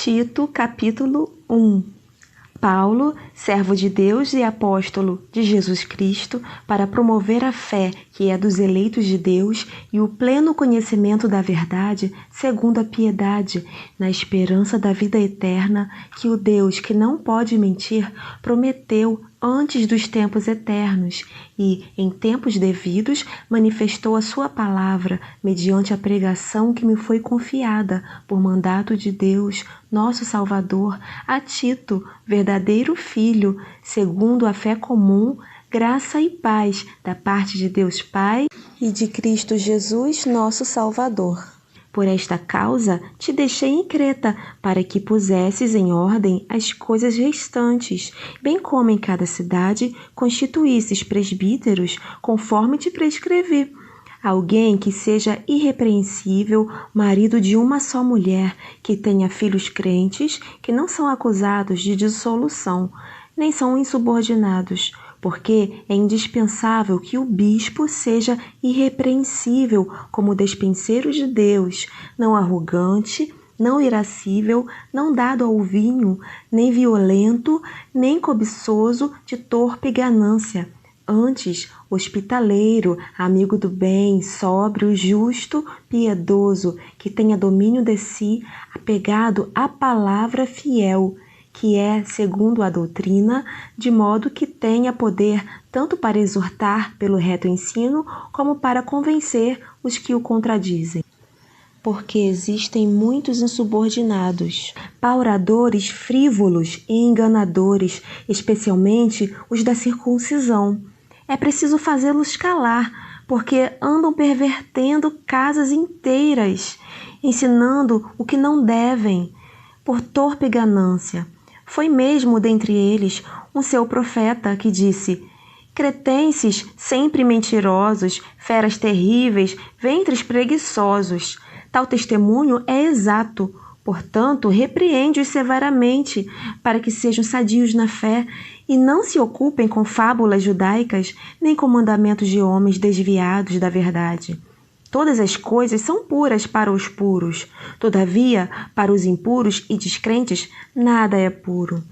Tito, capítulo 1. Paulo, servo de Deus e apóstolo de Jesus Cristo, para promover a fé que é dos eleitos de Deus e o pleno conhecimento da verdade, segundo a piedade, na esperança da vida eterna, que o Deus que não pode mentir prometeu antes dos tempos eternos e, em tempos devidos, manifestou a sua palavra mediante a pregação que me foi confiada por mandato de Deus, nosso Salvador, a Tito, verdadeiro filho, segundo a fé comum, graça e paz da parte de Deus Pai e de Cristo Jesus, nosso Salvador. Por esta causa te deixei em Creta, para que pusesses em ordem as coisas restantes, bem como em cada cidade constituísses presbíteros, conforme te prescrevi. Alguém que seja irrepreensível, marido de uma só mulher, que tenha filhos crentes, que não são acusados de dissolução, nem são insubordinados, porque é indispensável que o bispo seja irrepreensível como despenseiro de Deus, não arrogante, não irascível, não dado ao vinho, nem violento, nem cobiçoso de torpe ganância. Antes, hospitaleiro, amigo do bem, sóbrio, justo, piedoso, que tenha domínio de si, apegado à palavra fiel, que é segundo a doutrina, de modo que tenha poder tanto para exortar pelo reto ensino, como para convencer os que o contradizem. Porque existem muitos insubordinados, pauradores frívolos e enganadores, especialmente os da circuncisão. É preciso fazê-los calar, porque andam pervertendo casas inteiras, ensinando o que não devem, por torpe ganância. Foi mesmo dentre eles um seu profeta que disse: cretenses sempre mentirosos, feras terríveis, ventres preguiçosos. Tal testemunho é exato, portanto, repreende-os severamente, para que sejam sadios na fé e não se ocupem com fábulas judaicas, nem com mandamentos de homens desviados da verdade. Todas as coisas são puras para os puros, todavia, para os impuros e descrentes, nada é puro.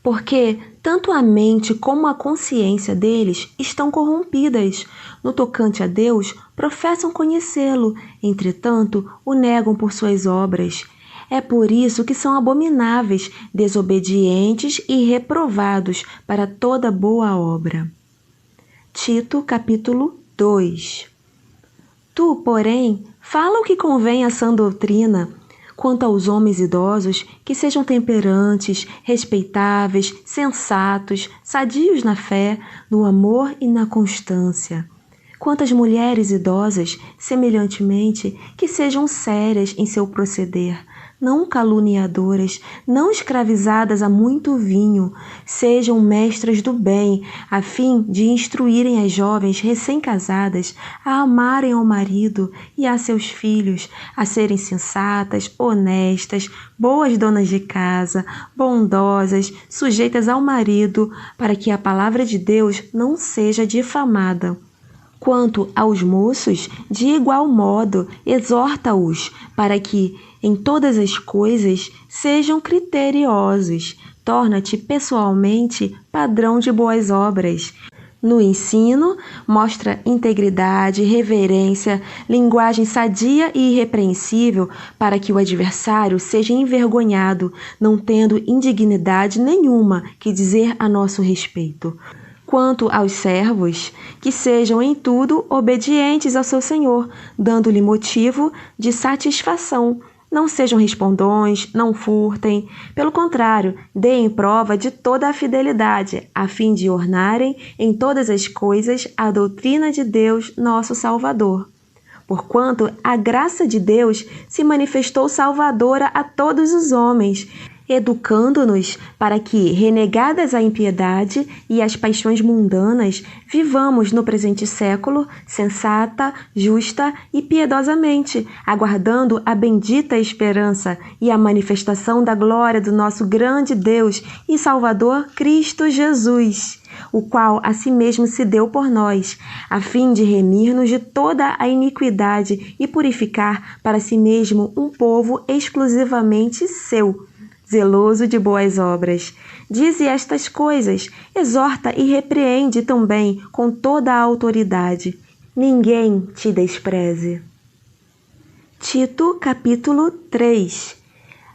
Porque tanto a mente como a consciência deles estão corrompidas. No tocante a Deus, professam conhecê-lo, entretanto, o negam por suas obras. É por isso que são abomináveis, desobedientes e reprovados para toda boa obra. Tito, capítulo 2. Tu, porém, fala o que convém à sã doutrina. Quanto aos homens idosos, que sejam temperantes, respeitáveis, sensatos, sadios na fé, no amor e na constância. Quanto às mulheres idosas, semelhantemente, que sejam sérias em seu proceder, não caluniadoras, não escravizadas a muito vinho, sejam mestras do bem, a fim de instruírem as jovens recém-casadas a amarem ao marido e a seus filhos, a serem sensatas, honestas, boas donas de casa, bondosas, sujeitas ao marido, para que a palavra de Deus não seja difamada. Quanto aos moços, de igual modo, exorta-os, para que, em todas as coisas, sejam criteriosos. Torna-te pessoalmente padrão de boas obras. No ensino, mostra integridade, reverência, linguagem sadia e irrepreensível, para que o adversário seja envergonhado, não tendo indignidade nenhuma que dizer a nosso respeito. Quanto aos servos, que sejam em tudo obedientes ao seu Senhor, dando-lhe motivo de satisfação. Não sejam respondões, não furtem. Pelo contrário, deem prova de toda a fidelidade, a fim de ornarem em todas as coisas a doutrina de Deus, nosso Salvador. Porquanto a graça de Deus se manifestou salvadora a todos os homens, educando-nos para que, renegadas a impiedade e as paixões mundanas, vivamos no presente século sensata, justa e piedosamente, aguardando a bendita esperança e a manifestação da glória do nosso grande Deus e Salvador Cristo Jesus, o qual a si mesmo se deu por nós, a fim de remir-nos de toda a iniquidade e purificar para si mesmo um povo exclusivamente seu, zeloso de boas obras. Dize estas coisas, exorta e repreende também com toda a autoridade. Ninguém te despreze. Tito, capítulo 3.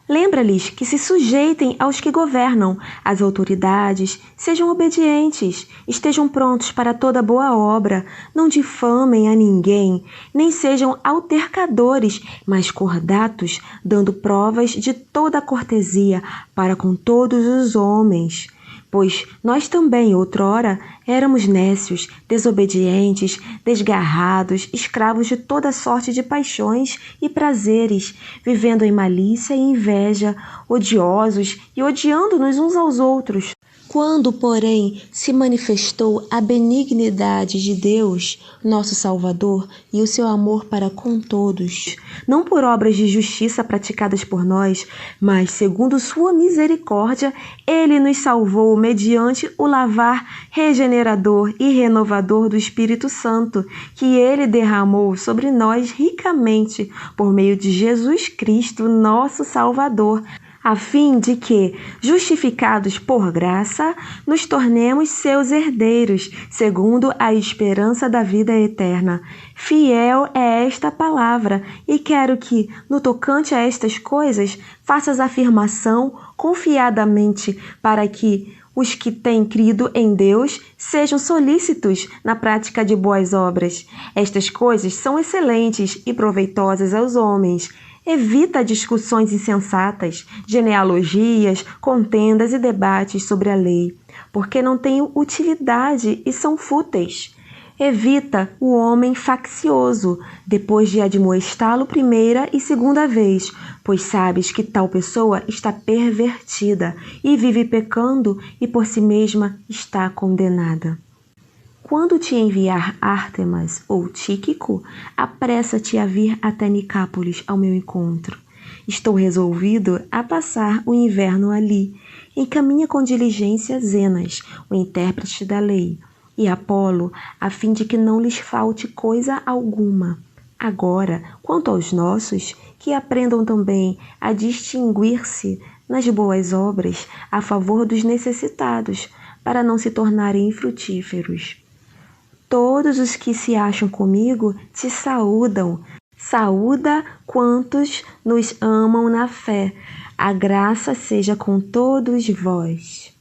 Lembra-lhes que se sujeitem aos que governam, às autoridades, sejam obedientes, estejam prontos para toda boa obra, não difamem a ninguém, nem sejam altercadores, mas cordatos, dando provas de toda a cortesia para com todos os homens. Pois nós também, outrora, éramos nécios, desobedientes, desgarrados, escravos de toda sorte de paixões e prazeres, vivendo em malícia e inveja, odiosos e odiando-nos uns aos outros. Quando, porém, se manifestou a benignidade de Deus, nosso Salvador, e o seu amor para com todos, não por obras de justiça praticadas por nós, mas segundo sua misericórdia, ele nos salvou mediante o lavar regenerador e renovador do Espírito Santo, que ele derramou sobre nós ricamente, por meio de Jesus Cristo, nosso Salvador, a fim de que, justificados por graça, nos tornemos seus herdeiros, segundo a esperança da vida eterna. Fiel é esta palavra, e quero que, no tocante a estas coisas, faças afirmação confiadamente, para que os que têm crido em Deus sejam solícitos na prática de boas obras. Estas coisas são excelentes e proveitosas aos homens. Evita discussões insensatas, genealogias, contendas e debates sobre a lei, porque não têm utilidade e são fúteis. Evita o homem faccioso, depois de admoestá-lo primeira e segunda vez, pois sabes que tal pessoa está pervertida e vive pecando e por si mesma está condenada. Quando te enviar Ártemas ou Tíquico, apressa-te a vir até Nicápolis ao meu encontro. Estou resolvido a passar o inverno ali. Encaminha com diligência Zenas, o intérprete da lei, e Apolo, a fim de que não lhes falte coisa alguma. Agora, quanto aos nossos, que aprendam também a distinguir-se nas boas obras a favor dos necessitados, para não se tornarem infrutíferos. Todos os que se acham comigo te saúdam. Saúda quantos nos amam na fé. A graça seja com todos vós.